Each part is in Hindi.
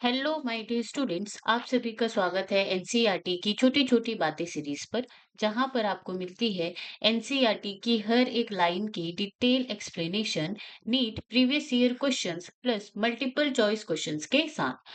हेलो माय डियर स्टूडेंट्स, आप सभी का स्वागत है एनसीईआरटी की छोटी छोटी बातें सीरीज पर। जहां पर आपको मिलती है एनसीईआरटी की हर एक लाइन की detail explanation, NEET previous year questions plus multiple choice questions के साथ।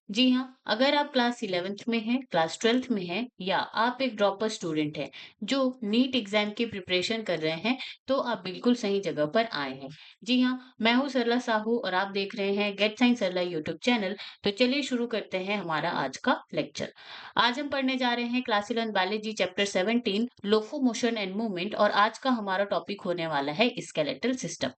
जी हाँ, अगर आप क्लास 11th में हैं, क्लास 12th में हैं या आप एक ड्रॉपर स्टूडेंट हैं जो नीट एग्जाम की प्रिपरेशन कर रहे हैं, तो आप बिल्कुल सही जगह पर आए हैं। जी हाँ, मैं हूँ सरला साहू और आप देख रहे हैं गेट साइंस सरला यूट्यूब चैनल। तो चलिए शुरू करते हैं हमारा आज का लेक्चर। आज हम पढ़ने जा रहे हैं class 11 biology chapter 17 locomotion and movement, और आज का हमारा टॉपिक होने वाला है स्केलेटल सिस्टम।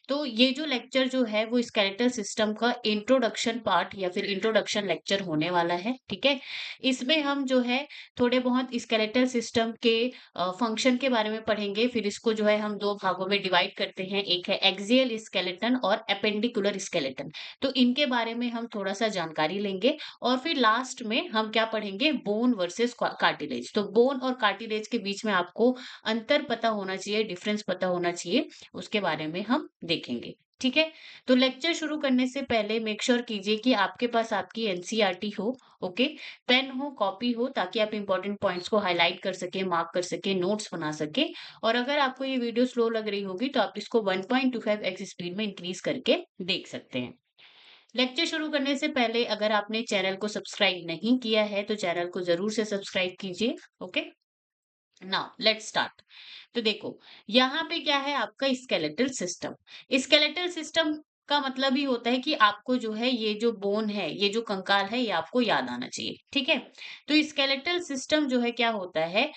तो ये जो लेक्चर जो है वो स्केलेटल सिस्टम का इंट्रोडक्शन पार्ट या फिर इंट्रोडक्शन लेक्चर होने वाला है, ठीक है। इसमें हम जो है थोड़े बहुत स्केलेटल सिस्टम के फंक्शन के बारे में पढ़ेंगे। फिर इसको जो है हम दो भागों में डिवाइड करते हैं, एक है एक्सियल स्केलेटन और एपेंडिकुलर स्केलेटन। तो इनके बारे में हम थोड़ा सा जानकारी लेंगे और फिर लास्ट में हम क्या पढ़ेंगे, बोन वर्सेस कार्टिलेज। तो बोन और कार्टिलेज के बीच में आपको अंतर पता होना चाहिए, डिफरेंस पता होना चाहिए, उसके बारे में हम देखेंगे। ठीक है। तो लेक्चर शुरू करने से पहले मेक श्योर कीजिए कि आपके पास आपकी एनसीईआरटी हो। ओके। पेन हो, कॉपी हो, ताकि आप इंपॉर्टेंट पॉइंट्स को हाईलाइट कर सके, मार्क कर सके, नोट्स बना सके। और अगर आपको ये वीडियो स्लो लग रही होगी तो आप इसको 1.25x स्पीड में इंक्रीज करके देख सकते हैं। लेक्चर शुरू करने से पहले अगर आपने चैनल को सब्सक्राइब नहीं किया है तो चैनल को जरूर से सब्सक्राइब कीजिए। ओके। Now let's start. तो देखो, यहाँ पे क्या है आपका स्केलेटल सिस्टम। स्केलेटल सिस्टम का मतलब ही होता है कि आपको जो है ये जो बोन है, ये जो कंकाल है, ये आपको याद आना चाहिए, ठीक है। तो स्केलेटल सिस्टम जो है क्या होता है,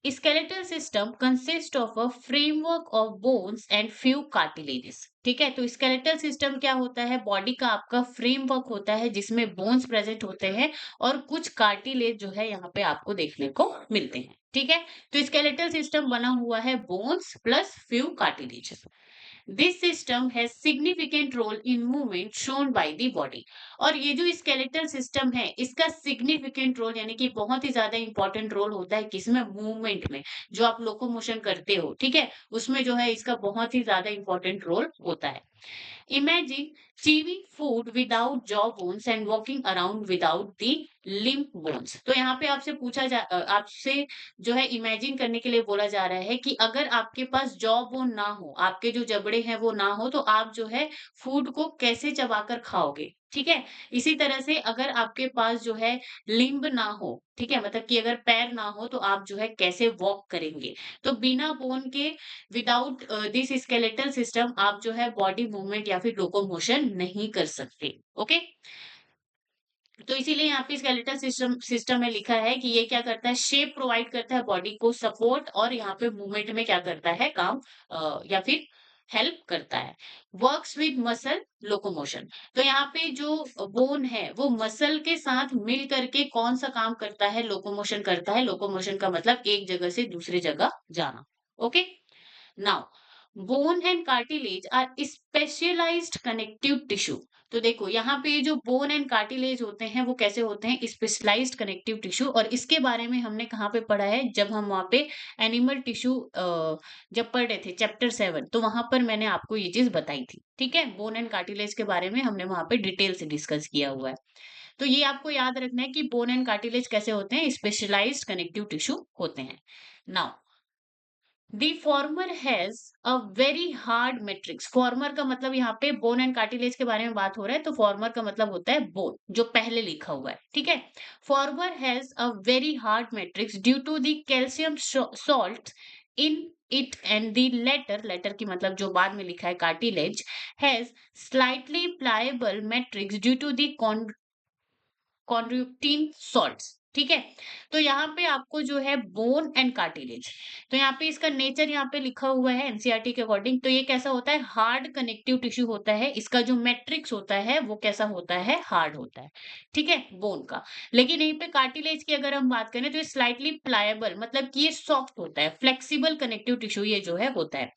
skeletal system consists of a framework of bones and few cartilages। ठीक है। तो skeletal system क्या होता है, बॉडी का आपका फ्रेमवर्क होता है जिसमें बोन्स प्रेजेंट होते हैं और कुछ कार्टिलेज जो है यहाँ पे आपको देखने को मिलते हैं, ठीक है। तो skeletal system बना हुआ है bones plus few cartilage. This system has significant role in movement shown by the body. और ये जो स्केलेटल सिस्टम है इसका सिग्निफिकेंट रोल यानी कि बहुत ही ज्यादा इंपॉर्टेंट रोल होता है किसमें, मूवमेंट में। जो आप लोकोमोशन करते हो, ठीक है, उसमें जो है इसका बहुत ही ज्यादा इंपॉर्टेंट रोल होता है। Imagine chewing food without jaw bones and walking around without the limb bones। तो यहाँ पे आपसे जो है इमेजिन करने के लिए बोला जा रहा है कि अगर आपके पास जॉ बोन ना हो, आपके जो जबड़े हैं वो ना हो, तो आप जो है फूड को कैसे चबाकर खाओगे, ठीक है। इसी तरह से अगर आपके पास जो है लिम्ब ना हो, ठीक है, मतलब कि अगर पैर ना हो तो आप जो है कैसे वॉक करेंगे। तो बिना बोन के, विदाउट दिस स्केलेटल सिस्टम, आप जो है बॉडी मूवमेंट या फिर लोकोमोशन नहीं कर सकते। ओके। तो इसीलिए यहाँ पे स्केलेटल सिस्टम में लिखा है कि ये क्या करता है, शेप प्रोवाइड करता है बॉडी को, सपोर्ट, और यहाँ पे मूवमेंट में क्या करता है, काम या फिर हेल्प करता है। Works with muscle locomotion. तो यहाँ पे जो बोन है वो मसल के साथ मिल करके कौन सा काम करता है, लोकोमोशन करता है। लोकोमोशन का मतलब एक जगह से दूसरी जगह जाना। Okay. Now bone and cartilage are specialised connective tissue. तो देखो यहाँ पे जो बोन एंड कार्टिलेज होते हैं वो कैसे होते हैं, स्पेशलाइज्ड कनेक्टिव टिश्यू। और इसके बारे में हमने कहाँ पे पढ़ा है, जब हम वहाँ पे एनिमल टिश्यू जब पढ़ रहे थे चैप्टर 7, तो वहां पर मैंने आपको ये चीज बताई थी, ठीक है। बोन एंड कार्टिलेज के बारे में हमने वहां पे डिटेल से डिस्कस किया हुआ है। तो ये आपको याद रखना है कि बोन एंड कार्टिलेज कैसे होते हैं, स्पेशलाइज्ड कनेक्टिव टिश्यू होते हैं। Now the former has a very hard matrix. Farmer का मतलब यहाँ पे बोन एंड कार्टिलेज के बारे में बात हो रहा है, तो फॉर्मर का मतलब होता है बोन, जो पहले लिखा हुआ है, ठीक है। Former has a very hard matrix due to the calcium salt in it, and the latter की मतलब जो बाद में लिखा है cartilage has slightly pliable matrix due to the chondroitin salts, ठीक है। तो यहाँ पे आपको जो है बोन एंड कार्टिलेज, तो यहाँ पे इसका नेचर यहाँ पे लिखा हुआ है एनसीईआरटी के अकॉर्डिंग। तो ये कैसा होता है, हार्ड कनेक्टिव टिश्यू होता है। इसका जो मैट्रिक्स होता है वो कैसा होता है, हार्ड होता है, ठीक है, बोन का। लेकिन यहीं पे कार्टिलेज की अगर हम बात करें तो ये स्लाइटली प्लायबल, मतलब कि ये सॉफ्ट होता है, फ्लेक्सिबल कनेक्टिव टिश्यू ये जो है होता है।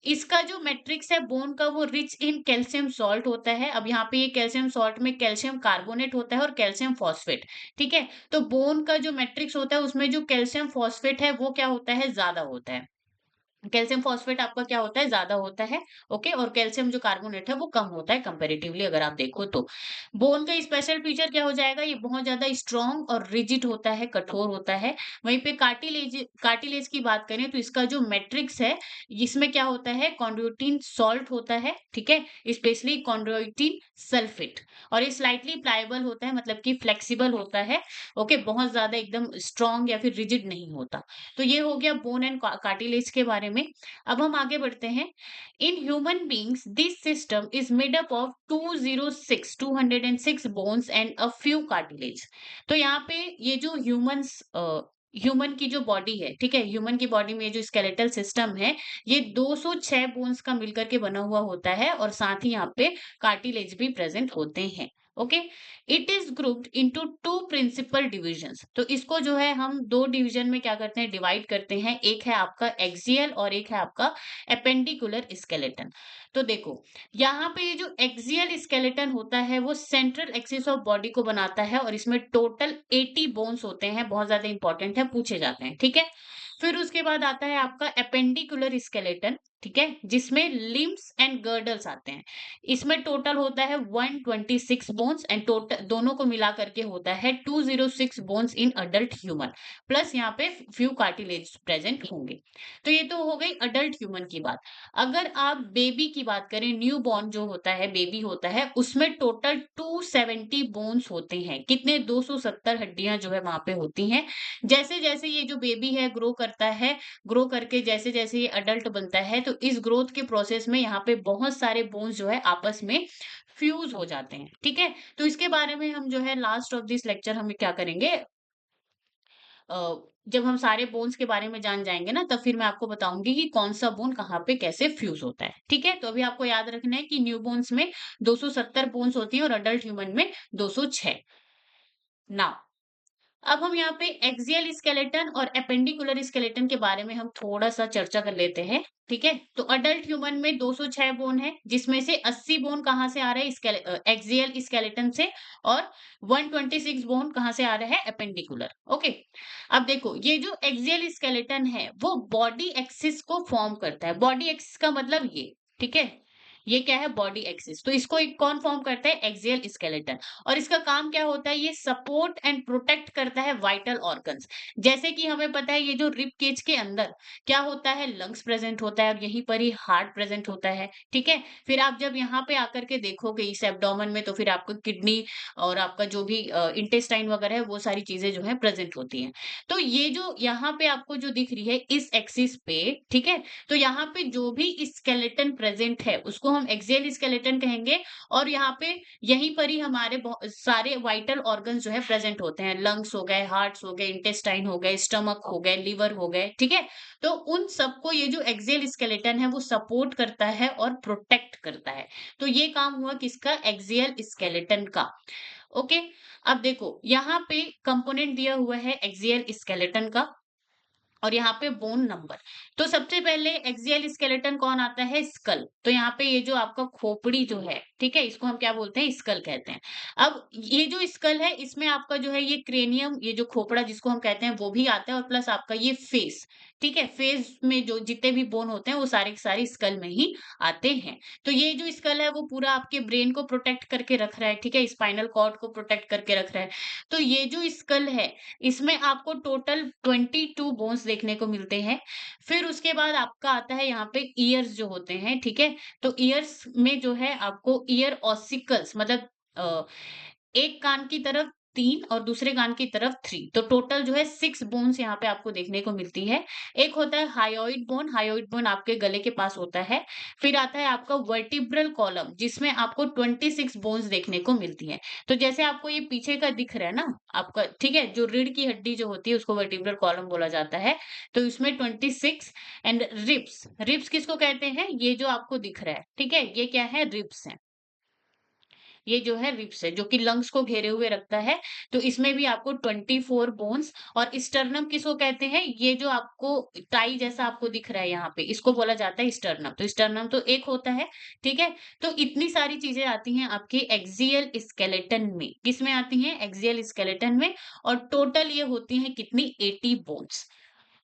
इसका जो मैट्रिक्स है बोन का वो रिच इन कैल्शियम सॉल्ट होता है। अब यहाँ पे ये कैल्शियम सॉल्ट में कैल्शियम कार्बोनेट होता है और कैल्शियम फॉस्फेट, ठीक है। तो बोन का जो मैट्रिक्स होता है उसमें जो कैल्शियम फॉस्फेट है वो क्या होता है, ज्यादा होता है। कैल्शियम फॉस्फेट आपका क्या होता है, ज़्यादा होता है, ओके? और कैल्शियम जो कार्बोनेट है वो कम होता है कंपैरेटिवली अगर आप देखो तो। बोन का स्पेशल फीचर क्या हो जाएगा, ये बहुत ज़्यादा स्ट्रॉन्ग और रिजिड होता है, कठोर होता है। वहीं पे कार्टिलेज की बात करें तो इसका जो मैट्रिक्स है, इसमें क्या होता है, कॉन्ड्रोइटिन सॉल्ट होता है, ठीक है? स्पेशली कॉन्ड्रोइटिन सल्फेट, और ये स्लाइटली प्लाएबल होता है, मतलब कि फ्लेक्सिबल होता है, ओके? बहुत ज़्यादा एकदम स्ट्रॉन्ग या फिर रिजिड नहीं होता। तो ये हो गया बोन एंड कार्टिलेज के बारे में। अब हम आगे बढ़ते हैं। In human beings this system is made up of 206 bones and a few cartilage. तो यहाँ पे ये जो ह्यूमन की जो बॉडी है, ठीक है, ह्यूमन की बॉडी में जो स्केलेटल सिस्टम है, ये 206 बोन्स का मिलकर के बना हुआ होता है, और साथ ही यहाँ पे कार्टिलेज भी प्रेजेंट होते हैं, okay? It is grouped into two principal divisions. तो इसको जो है हम दो डिवीजन में क्या करते हैं, डिवाइड करते हैं। एक है आपका एक्सियल और एक है आपका एपेंडिकुलर स्केलेटन। तो देखो, यहाँ पे ये जो एक्सियल स्केलेटन होता है वो सेंट्रल एक्सिस ऑफ बॉडी को बनाता है, और इसमें टोटल 80 बोन्स होते हैं, बहुत ज्यादा इंपॉर्टेंट है, पूछे जाते हैं, ठीक है? फिर उसके बाद आता है आपका एपेंडिकुलर स्केलेटन, ठीक है, जिसमें लिम्स एंड गर्डल्स आते हैं। इसमें टोटल होता है 126 बोन्स, एंड टोटल दोनों को मिला करके होता है 206 bones in adult human, plus यहाँ पे फ्यू कार्टिलेज प्रेजेंट होंगे। तो ये तो हो गई अडल्ट ह्यूमन की बात। अगर आप बेबी की बात करें, न्यू बॉर्न जो होता है, बेबी होता है, उसमें टोटल 270 बोन्स होते हैं। कितने, 270 हड्डियां जो है वहां पे होती हैं। जैसे जैसे ये जो बेबी है ग्रो करता है, ग्रो करके जैसे जैसे ये अडल्ट बनता है, तो इस ग्रोथ के प्रोसेस में यहाँ पे बहुत सारे बोन्स जो है आपस में फ्यूज हो जाते हैं, ठीक है? तो इसके बारे में हम जो है लास्ट ऑफ दिस लेक्चर हम क्या करेंगे, अ, जब हम सारे बोन्स के बारे में जान जाएंगे ना, तब फिर मैं आपको बताऊंगी कि कौन सा बोन कहाँ पे कैसे फ्यूज होता है, ठीक है? तो अभी आपको याद रखना है कि न्यू बोन्स में 270 बोन्स होती हैं और अडल्ट ह्यूमन में 206। नाउ अब हम यहाँ पे एक्सियल स्केलेटन और एपेंडिकुलर स्केलेटन के बारे में हम थोड़ा सा चर्चा कर लेते हैं, ठीक है? तो अडल्ट ह्यूमन में 206 बोन है, जिसमें से 80 बोन कहाँ से आ रहे हैं, एक्सियल स्केलेटन से, और 126 बोन कहाँ से आ रहे हैं, एपेंडिकुलर, ओके? अब देखो, ये जो एक्सियल स्केलेटन है वो बॉडी एक्सिस को फॉर्म करता है। बॉडी एक्सिस का मतलब ये, ठीक है, ये क्या है, बॉडी एक्सिस। तो इसको एक कौन फॉर्म करता है, एक्सियल स्केलेटन। और इसका काम क्या होता है, ये सपोर्ट एंड प्रोटेक्ट करता है वाइटल ऑर्गन्स। जैसे कि हमें पता है ये जो रिब केज के अंदर क्या होता है, लंग्स प्रेजेंट होता है, और यहीं पर ही हार्ट प्रेजेंट होता है, ठीक है? फिर आप जब यहाँ पे आकर के देखोगे इस एब्डोमेन में, तो फिर आपको किडनी और आपका जो भी इंटेस्टाइन वगैरह है, वो सारी चीजें जो है प्रेजेंट होती हैं। तो ये जो यहाँ पे आपको जो दिख रही है इस एक्सिस पे, ठीक है, तो यहाँ पे जो भी स्केलेटन प्रेजेंट है उसको हम एक्सियल स्केलेटन कहेंगे। और यहाँ पे यहीं पर ही हमारे सारे वाइटल ऑर्गन्स जो है प्रेजेंट होते हैं। लंग्स हो गए, हार्ट्स हो गए, इंटेस्टाइन हो गए, स्टमक हो गए, लिवर हो गए, ठीक है? तो उन सबको ये जो एक्सियल स्केलेटन है वो सपोर्ट करता है और प्रोटेक्ट करता है। तो ये काम हुआ किसका, एक्सियल स्केलेटन का, ओके? अब देखो, यहाँ पे कंपोनेंट दिया हुआ है एक्सियल स्केलेटन का, और यहाँ पे बोन नंबर। तो सबसे पहले एक्सियल स्केलेटन कौन आता है, स्कल। तो यहाँ पे ये जो आपका खोपड़ी जो है, ठीक है, इसको हम क्या बोलते हैं, स्कल कहते हैं। अब ये जो स्कल है, इसमें आपका जो है ये क्रेनियम, ये जो खोपड़ा जिसको हम कहते हैं वो भी आता है, और प्लस आपका ये फेस, ठीक है, फेस में जो जितने भी बोन होते हैं वो सारे के सारे स्कल में ही आते हैं। तो ये जो स्कल है वो पूरा आपके ब्रेन को प्रोटेक्ट करके रख रहा है, ठीक है, स्पाइनल कॉर्ड को प्रोटेक्ट करके रख रहा है। तो ये जो स्कल है, इसमें आपको टोटल 22 बोन्स देखने को मिलते हैं। फिर उसके बाद आपका आता है यहाँ पे ईयर्स जो होते हैं, ठीक है? तो ईयर्स में जो है आपको ईयर ऑसिकल्स, मतलब अ, एक कान की तरफ 3 और दूसरे कान की तरफ 3, तो टोटल जो है 6 बोन्स यहाँ पे आपको देखने को मिलती है। एक होता है हायोइड बोन आपके गले के पास होता है। फिर आता है आपका वर्टिब्रल कॉलम, जिसमें आपको 26 बोन्स देखने को मिलती है। तो जैसे आपको ये पीछे का दिख रहा है ना आपका, ठीक है, जो रीढ़ की हड्डी जो होती है उसको वर्टिब्रल कॉलम बोला जाता है। तो इसमें 26, एंड रिब्स, रिब्स किसको कहते हैं, ये जो आपको दिख रहा है, ठीक है, ये क्या है, रिब्स है। ये जो है रिब्स है, जो कि लंग्स को घेरे हुए रखता है। तो इसमें भी आपको 24 बोन्स। और स्टर्नम किसको कहते हैं, ये जो आपको टाई जैसा आपको दिख रहा है यहाँ पे, इसको बोला जाता है स्टर्नम। तो स्टर्नम तो एक होता है, ठीक है? तो इतनी सारी चीजें आती हैं आपके एक्सियल स्केलेटन में। किसमें आती हैं, एक्सियल स्केलेटन में। और टोटल ये होती हैं कितनी, 80 बोन्स।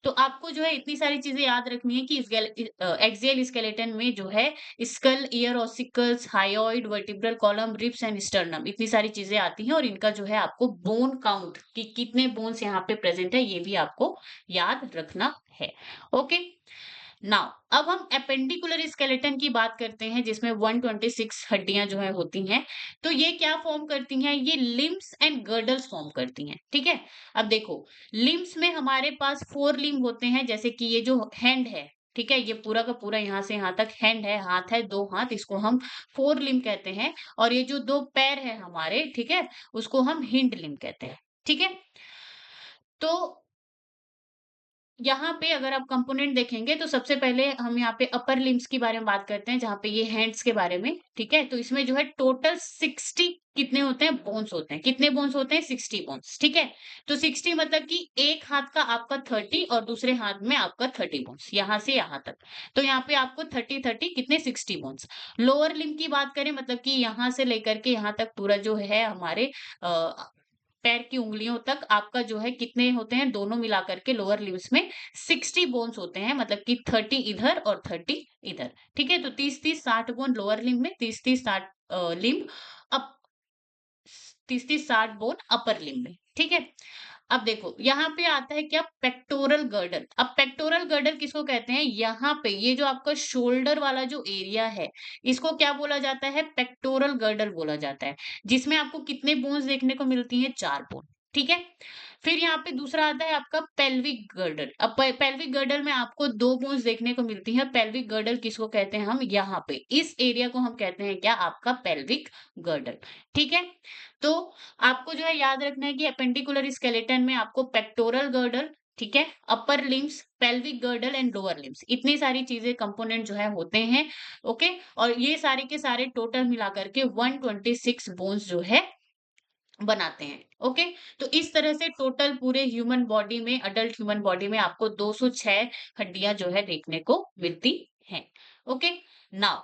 तो आपको जो है इतनी सारी चीजें याद रखनी है कि एक्सियल स्केलेटन में जो है skull, ear ossicles, hyoid, vertebral column, ribs and sternum, इतनी सारी चीजें आती हैं और इनका जो है आपको बोन काउंट कि कितने बोन्स यहाँ पे प्रेजेंट है ये भी आपको याद रखना है। ओके, नाउ अब हम एपेंडिकुलर स्केलेटन की बात करते हैं जिसमें 126 हड्डियां जो है होती हैं। तो ये क्या फॉर्म करती हैं? ये लिम्स एंड गर्डल्स फॉर्म करती हैं। ठीक है, अब देखो, लिम्स में हमारे पास 4 लिम्ब होते हैं, जैसे कि ये जो हैंड है, ठीक है, ये पूरा का पूरा यहाँ से यहाँ तक हैंड है, हाथ है, 2 हाथ, इसको हम 4 लिम्ब कहते हैं। और ये जो 2 पैर है हमारे, ठीक है, उसको हम हिंड लिम्ब कहते हैं। ठीक है, तो यहाँ पे अगर आप कंपोनेंट देखेंगे तो सबसे पहले हम यहाँ पे अपर लिम्स के बारे में बात करते हैं, जहाँ पे ये हैंड्स के बारे में। ठीक है, तो इसमें जो है टोटल 60 कितने होते हैं? बोन्स होते हैं। कितने बोन्स होते हैं? 60 बोन्स। ठीक है, तो 60 मतलब कि एक हाथ का आपका 30 और दूसरे हाथ में आपका 30 बोन्स, यहाँ से यहाँ तक। तो यहाँ पे आपको 30 कितने? 60 बोन्स। लोअर लिम्ब की बात करें, मतलब कि यहाँ से लेकर के यहाँ तक पूरा जो है हमारे पैर की उंगलियों तक आपका जो है कितने होते हैं? दोनों मिला करके लोअर लिम्स में 60 बोन्स होते हैं, मतलब कि 30 इधर और 30 इधर। ठीक है, तो 30-30-60 बोन लोअर लिम्ब में, 30-30-60 limb up 30-30-60 bone upper limb में। ठीक है, अब देखो यहाँ पे आता है क्या? Pectoral girdle. अब पेक्टोरल गर्डल किसको कहते हैं? यहाँ पे ये जो आपका शोल्डर वाला जो एरिया है, इसको क्या बोला जाता है? पेक्टोरल गर्डल बोला जाता है, जिसमें आपको कितने बोन्स देखने को मिलती हैं? 4 बोन। ठीक है, फिर यहाँ पे दूसरा आता है आपका पेल्विक गर्डल। अब पेल्विक गर्डल में आपको 2 बोन्स देखने को मिलती है। पेल्विक गर्डल किसको कहते हैं? हम यहाँ पे इस एरिया को हम कहते हैं क्या? आपका पेल्विक गर्डल। ठीक है, तो आपको जो है याद रखना है कि एपेंडिकुलर स्केलेटन में आपको पेक्टोरल गर्डल, ठीक है, upper limbs, pelvic girdle and lower limbs, इतनी सारी चीजें कंपोनेंट जो है होते हैं। ओके, और ये सारे के सारे टोटल मिलाकर के 126 बोन्स जो है बनाते हैं। ओके, तो इस तरह से टोटल पूरे ह्यूमन बॉडी में, अडल्ट ह्यूमन बॉडी में आपको 206 हड्डियां जो है देखने को मिलती हैं। ओके, नाउ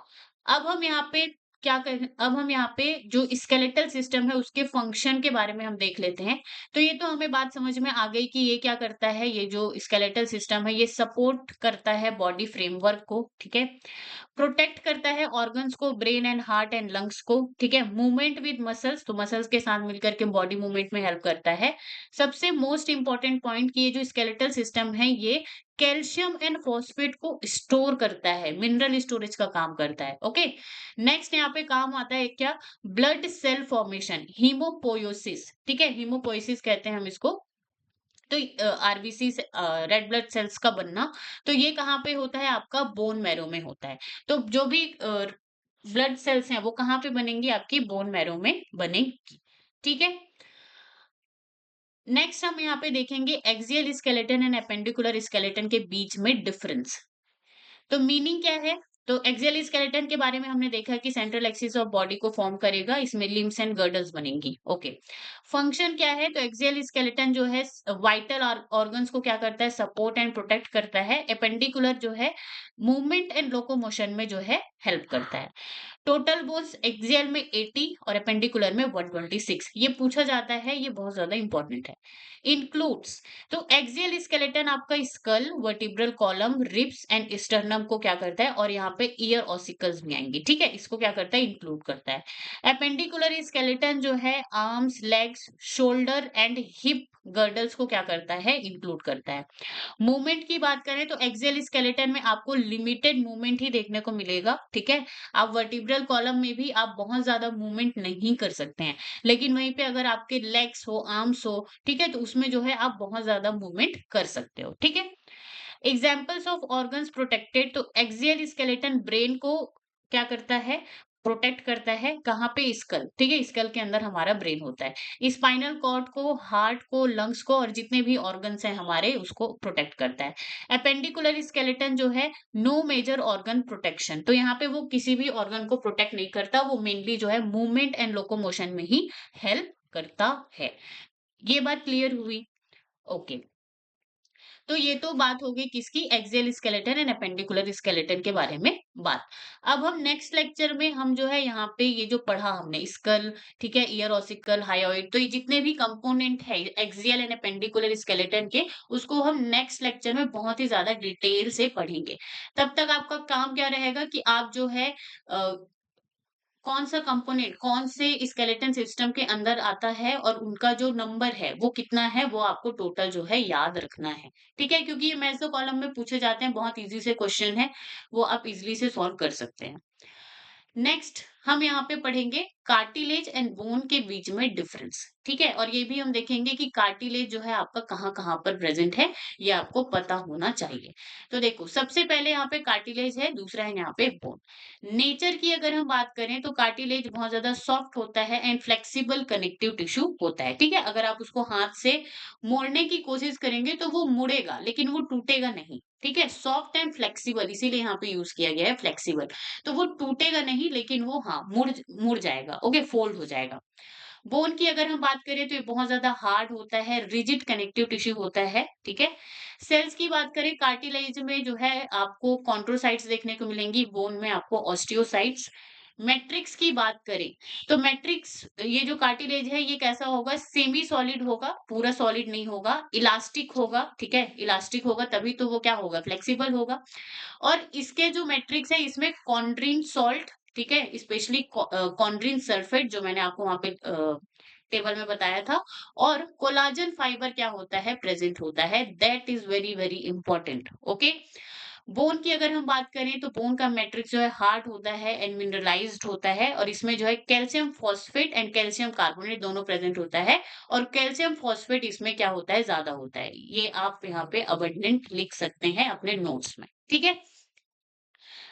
अब हम यहाँ पे क्या कर अब हम यहाँ पे जो स्केलेटल सिस्टम है उसके फंक्शन के बारे में हम देख लेते हैं। तो ये तो हमें बात समझ में आ गई कि ये क्या करता है, ये जो स्केलेटल सिस्टम है ये सपोर्ट करता है बॉडी फ्रेमवर्क को। ठीक है, प्रोटेक्ट करता है ऑर्गन्स को, brain and heart and lungs को। ठीक है, मूवमेंट विद मसल्स, तो मसल्स के साथ मिलकर के बॉडी मूवमेंट में हेल्प करता है। सबसे मोस्ट इंपॉर्टेंट पॉइंट कि ये जो स्केलेटल सिस्टम है ये कैल्शियम एंड फॉस्फेट को स्टोर करता है, मिनरल स्टोरेज का काम करता है। ओके, नेक्स्ट यहाँ पे काम आता है क्या? Blood cell formation, haemopoiesis. ठीक है, हीमोपोयोसिस कहते हैं हम इसको। तो आरबीसी से रेड ब्लड सेल्स का बनना, तो ये कहाँ पे होता है? आपका बोन मैरो में होता है। तो जो भी ब्लड सेल्स हैं वो कहाँ पे बनेंगी? आपकी बोन मैरो में बनेंगी। ठीक है, नेक्स्ट हम यहाँ पे देखेंगे axial skeleton and appendicular skeleton के बीच में डिफरेंस। तो मीनिंग क्या है? तो एक्सियल स्केलेटन के बारे में हमने देखा कि सेंट्रल एक्सिस ऑफ बॉडी को फॉर्म करेगा, इसमें लिम्स एंड गर्डल्स बनेंगी। ओके, फंक्शन क्या है? तो एक्सियल स्केलेटन जो है वाइटल ऑर्गन्स को क्या करता है? सपोर्ट एंड प्रोटेक्ट करता है। एपेंडिकुलर जो है मूवमेंट एंड लोकोमोशन में जो है हेल्प करता है। टोटल बोन्स एक्सियल में 80 और एपेंडिकुलर में 126, ये पूछा जाता है, ये बहुत ज्यादा इंपॉर्टेंट है। इंक्लूड्स, तो एक्सियल स्केलेटन आपका skull, vertebral column, ribs and sternum को क्या करता है? और यहाँ पे ईयर ऑसिकल्स भी आएंगे। ठीक है, इसको क्या करता है? इंक्लूड करता है। एपेंडिकुलर स्केलेटन जो है arms, legs, shoulder and hip girdles को क्या करता है? इंक्लूड करता है। मूवमेंट की बात करें तो एक्सियल स्केलेटन में आपको लिमिटेड मूवमेंट ही देखने को मिलेगा। ठीक है, आप वर्टिब्रल कॉलम में भी आप बहुत ज्यादा मूवमेंट नहीं कर सकते हैं, लेकिन वहीं पे अगर आपके लेग्स हो, आर्म्स हो, ठीक है, तो उसमें जो है आप बहुत ज्यादा मूवमेंट कर सकते हो। ठीक है, एग्जाम्पल्स ऑफ ऑर्गन्स प्रोटेक्टेड, तो एक्सियल स्केलेटन ब्रेन को क्या करता है? प्रोटेक्ट करता है। कहाँ पे? स्कल। ठीक है, स्कल के अंदर हमारा ब्रेन होता है। स्पाइनल कॉर्ड को, हार्ट को, लंग्स को और जितने भी ऑर्गन्स हैं हमारे उसको प्रोटेक्ट करता है। एपेंडिकुलर स्केलेटन जो है नो मेजर ऑर्गन प्रोटेक्शन, तो यहाँ पे वो किसी भी ऑर्गन को प्रोटेक्ट नहीं करता, वो मेनली जो है मूवमेंट एंड लोकोमोशन में ही हेल्प करता है। ये बात क्लियर हुई? ओके, तो ये तो बात हो गई किसकी, axial skeleton and appendicular skeleton के बारे में बात। अब हम नेक्स्ट लेक्चर में हम जो है यहाँ पे ये जो पढ़ा हमने स्कल, ठीक है, ईयर ऑसिकल, हायोइड, तो ये जितने भी कंपोनेंट है एक्सियल एंड एपेंडिकुलर स्केलेटन के, उसको हम नेक्स्ट लेक्चर में बहुत ही ज्यादा डिटेल से पढ़ेंगे। तब तक आपका काम क्या रहेगा कि आप जो है कौन सा कंपोनेंट कौन से स्केलेटन सिस्टम के अंदर आता है और उनका जो नंबर है वो कितना है, वो आपको टोटल जो है याद रखना है। ठीक है, क्योंकि ये मेसो कॉलम में पूछे जाते हैं, बहुत इजी से क्वेश्चन है, वो आप इजीली से सॉल्व कर सकते हैं। नेक्स्ट हम यहाँ पे पढ़ेंगे कार्टिलेज एंड बोन के बीच में डिफरेंस। ठीक है, और ये भी हम देखेंगे कि कार्टिलेज जो है आपका कहाँ कहाँ पर प्रेजेंट है, ये आपको पता होना चाहिए। तो देखो, सबसे पहले यहाँ पे कार्टिलेज है, दूसरा है यहाँ पे बोन। नेचर की अगर हम बात करें तो कार्टिलेज बहुत ज्यादा सॉफ्ट होता है एंड फ्लेक्सिबल कनेक्टिव टिश्यू होता है। ठीक है, अगर आप उसको हाथ से मोड़ने की कोशिश करेंगे तो वो मुड़ेगा लेकिन वो टूटेगा नहीं। ठीक है, सॉफ्ट एंड फ्लेक्सिबल, इसीलिए यहाँ पे यूज किया गया है फ्लेक्सिबल। तो वो टूटेगा नहीं लेकिन वो हाँ मुड़ मुड़ जाएगा, ओके, फोल्ड हो जाएगा। बोन की अगर हम बात करें तो ये बहुत ज्यादा हार्ड होता है, रिजिड कनेक्टिव टिश्यू होता है। ठीक है, सेल्स की बात करें, कार्टिलेज में जो है आपको कॉन्ट्रोसाइट्स देखने को मिलेंगी, बोन में आपको ऑस्टियोसाइट्स। मैट्रिक्स की बात करें तो मैट्रिक्स, ये जो कार्टिलेज है ये कैसा होगा, सेमी सॉलिड होगा, पूरा सॉलिड नहीं होगा, इलास्टिक होगा। ठीक है, इलास्टिक होगा तभी तो वो क्या होगा, फ्लेक्सिबल होगा। और इसके जो मैट्रिक्स है इसमें कॉन्ड्रीन सॉल्ट, ठीक है, स्पेशली कॉन्ड्रीन सल्फेट जो मैंने आपको वहां पे टेबल में बताया था, और कोलाजन फाइबर क्या होता है, प्रेजेंट होता है, that is very very important. Okay, bone की अगर हम बात करें तो बोन का मैट्रिक्स जो है हार्ड होता है एंड मिनरलाइज्ड होता है, और इसमें जो है calcium phosphate and calcium carbonate दोनों प्रेजेंट होता है, और कैल्शियम फॉस्फेट इसमें क्या होता है, ज्यादा होता है। ये आप यहाँ पे अबंडेंट लिख सकते हैं अपने नोट्स में। ठीक है,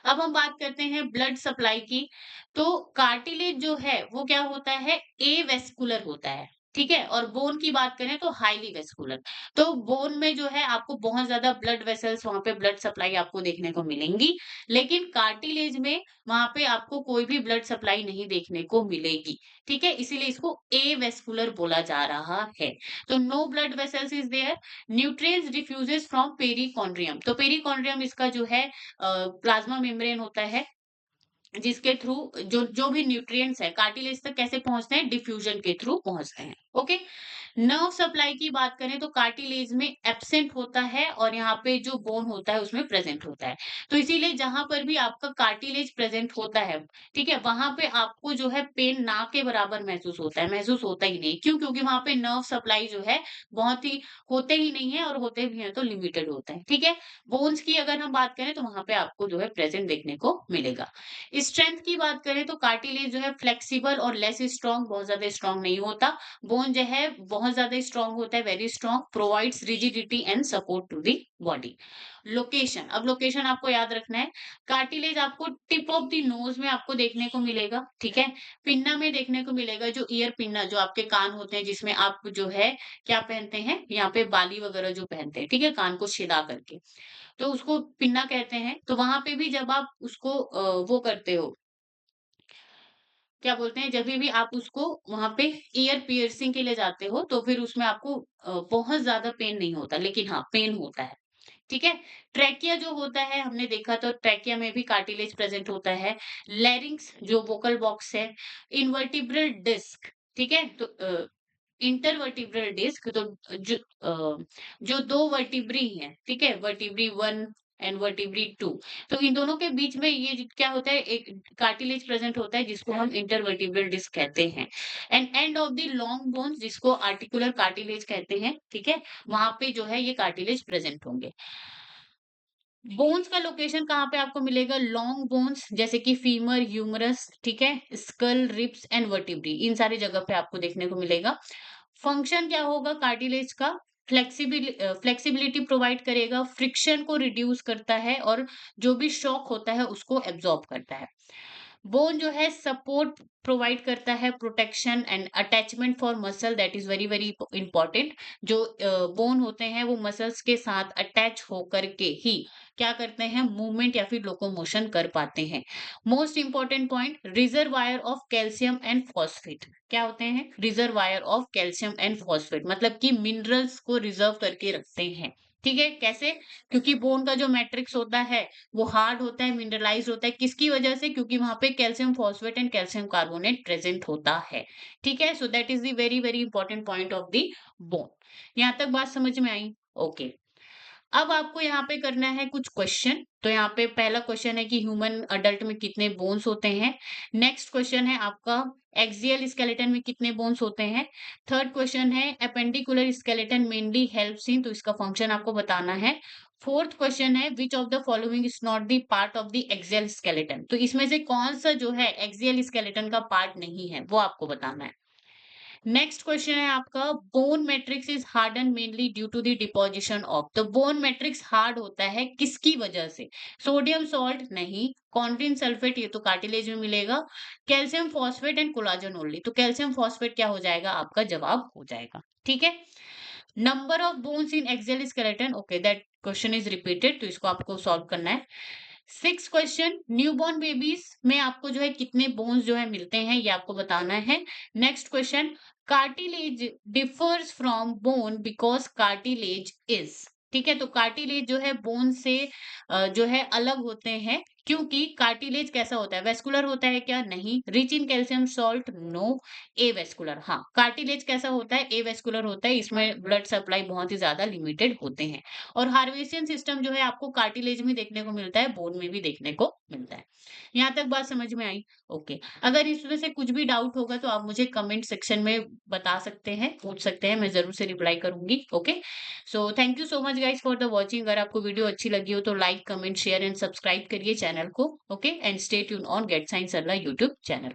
अब हम बात करते हैं ब्लड सप्लाई की। तो कार्टिलेज जो है वो क्या होता है, ए वेस्कुलर होता है। ठीक है, और बोन की बात करें तो हाईली वेस्कुलर। तो बोन में जो है आपको बहुत ज्यादा ब्लड वेसल्स, वहां पे ब्लड सप्लाई आपको देखने को मिलेंगी, लेकिन कार्टिलेज में वहां पे आपको कोई भी ब्लड सप्लाई नहीं देखने को मिलेगी। ठीक है, इसीलिए इसको ए वेस्कुलर बोला जा रहा है। तो no blood vessels is there, nutrients diffuses from perichondrium. तो पेरिकॉन्ड्रियम इसका जो है प्लाज्मा मेम्ब्रेन होता है, जिसके थ्रू जो जो भी न्यूट्रिएंट्स है कार्टिलेज तक कैसे पहुंचते हैं, डिफ्यूजन के थ्रू पहुंचते हैं। ओके, नर्व सप्लाई की बात करें तो कार्टिलेज में एब्सेंट होता है और यहाँ पे जो बोन होता है उसमें प्रेजेंट होता है। तो इसीलिए जहां पर भी आपका कार्टिलेज प्रेजेंट होता है, ठीक है, वहां पे आपको जो है पेन ना के बराबर महसूस होता है, महसूस होता ही नहीं। क्यों? क्योंकि वहां पे नर्व सप्लाई जो है बहुत ही होते ही नहीं है, और होते भी हैं तो लिमिटेड होता है। ठीक है, बोन्स की अगर हम बात करें तो वहां पे आपको जो है प्रेजेंट देखने को मिलेगा। स्ट्रेंथ की बात करें तो कार्टिलेज जो है फ्लेक्सिबल और लेस स्ट्रॉन्ग, बहुत ज्यादा स्ट्रॉन्ग नहीं होता। बोन जो है बहुत ज्यादा स्ट्रॉन्ग होता है, very strong, provides rigidity and support to the body. Location, अब लोकेशन आपको याद रखना है, कार्टिलेज आपको टिप ऑफ द नोज में आपको देखने को मिलेगा। ठीक है, पिन्ना में देखने को मिलेगा, जो ईयर पिन्ना, जो आपके कान होते हैं जिसमें आप जो है क्या पहनते हैं, यहाँ पे बाली वगैरह जो पहनते हैं, ठीक है, कान को छिदा करके, तो उसको पिन्ना कहते हैं। तो वहां पे भी जब आप उसको वो करते हो, क्या बोलते हैं, जब भी आप उसको वहां पे ईयर पियर्सिंग के लिए जाते हो तो फिर उसमें आपको बहुत ज्यादा पेन नहीं होता, लेकिन हाँ पेन होता है। ठीक है, ट्रैकिया जो होता है हमने देखा, तो ट्रैकिया में भी कार्टिलेज प्रेजेंट होता है। लैरिंक्स जो वोकल बॉक्स है, इनवर्टिब्रल डिस्क, ठीक है, तो इंटरवर्टिब्रल डिस्क, तो जो जो दो वर्टिब्री हैं, ठीक है, vertebrae one and vertebrae two, तो इन दोनों के बीच में ये क्या होता है, एक कार्टिलेज प्रेजेंट होता है जिसको हम इंटरवर्टिब्रल डिस्क कहते हैं। And end of the long bones जिसको आर्टिकुलर कार्टिलेज कहते हैं, ठीक है, वहां पे जो है ये कार्टिलेज प्रेजेंट होंगे। बोन्स का लोकेशन कहाँ पे आपको मिलेगा, लॉन्ग बोन्स जैसे कि फीमर, ह्यूमरस, ठीक है, स्कल, रिब्स एंड वर्टिब्री, इन सारी जगह पे आपको देखने को मिलेगा। फंक्शन क्या होगा कार्टिलेज का, फ्लेक्सिबिलिटी प्रोवाइड करेगा, फ्रिक्शन को रिड्यूस करता है, और जो भी शॉक होता है उसको एब्जॉर्ब करता है। बोन जो है सपोर्ट प्रोवाइड करता है, protection and attachment for muscle, that is very very important. जो बोन होते हैं वो मसल्स के साथ अटैच होकर के ही क्या करते हैं, मूवमेंट या फिर लोकोमोशन कर पाते हैं। Most important point, reservoir of calcium and phosphate, क्या होते हैं, reservoir of calcium and phosphate, मतलब कि मिनरल्स को रिजर्व करके रखते हैं। ठीक है, कैसे? क्योंकि बोन का जो मैट्रिक्स होता है, वो हार्ड होता है, मिनरलाइज़्ड होता है, किसकी वजह से? क्योंकि वहाँ पे calcium phosphate and calcium carbonate present होता है, ठीक है? So that is the very, very important point of the bone. यहाँ तक बात समझ में आई? ओके। अब आपको यहाँ पे करना है कुछ क्वेश्चन। तो यहाँ पे पहला क्वेश्चन है कि ह्यूमन अडल्ट में कितने बोन्स होते हैं। नेक्स्ट क्वेश्चन है आपका एक्सियल स्केलेटन में कितने बोन्स होते हैं। थर्ड क्वेश्चन है appendicular skeleton mainly helps in, तो इसका फंक्शन आपको बताना है। फोर्थ क्वेश्चन है which of the following is not the part of the axial skeleton, तो इसमें से कौन सा जो है एक्सियल स्केलेटन का पार्ट नहीं है, वो आपको बताना है। नेक्स्ट क्वेश्चन है आपका bone matrix is harden mainly due to the deposition of, तो बोन मैट्रिक्स हार्ड होता है किसकी वजह से? सोडियम सॉल्ट नहीं, कॉन्ड्रिन सल्फेट ये तो कार्टिलेज में मिलेगा, calcium phosphate and collagen only, तो कैल्शियम फॉस्फेट क्या हो जाएगा? आपका जवाब हो जाएगा, ठीक है। Number of bones in axial skeleton, okay that question is repeated, तो इसको आपको सॉल्व करना है। सिक्स क्वेश्चन न्यूबॉर्न बेबीज में आपको जो है कितने बोन्स जो है मिलते हैं, ये आपको बताना है। Next question cartilage differs from bone because cartilage is, ठीक है, तो कार्टिलेज जो है बोन से जो है अलग होते हैं, क्योंकि कार्टिलेज कैसा होता है? वेस्कुलर होता है क्या? नहीं। Rich in calcium salt? No. Avascular, हाँ। कार्टिलेज कैसा होता है? ए वेस्कुलर होता है, इसमें ब्लड सप्लाई बहुत ही ज्यादा लिमिटेड होते हैं। और हार्वेसियन सिस्टम जो है आपको कार्टिलेज में देखने को मिलता है, बोन में भी देखने को मिलता है। यहाँ तक बात समझ में आई? ओके। अगर इसमें से कुछ भी डाउट होगा तो आप मुझे कमेंट सेक्शन में बता सकते हैं, पूछ सकते हैं, मैं जरूर से रिप्लाई करूंगी। Okay, so thank you so much guys for the watching. अगर आपको वीडियो अच्छी लगी हो तो like, comment, share and subscribe करिए चैनल को। Okay, and stay tune on Get Science अल्लाह यूट्यूब चैनल।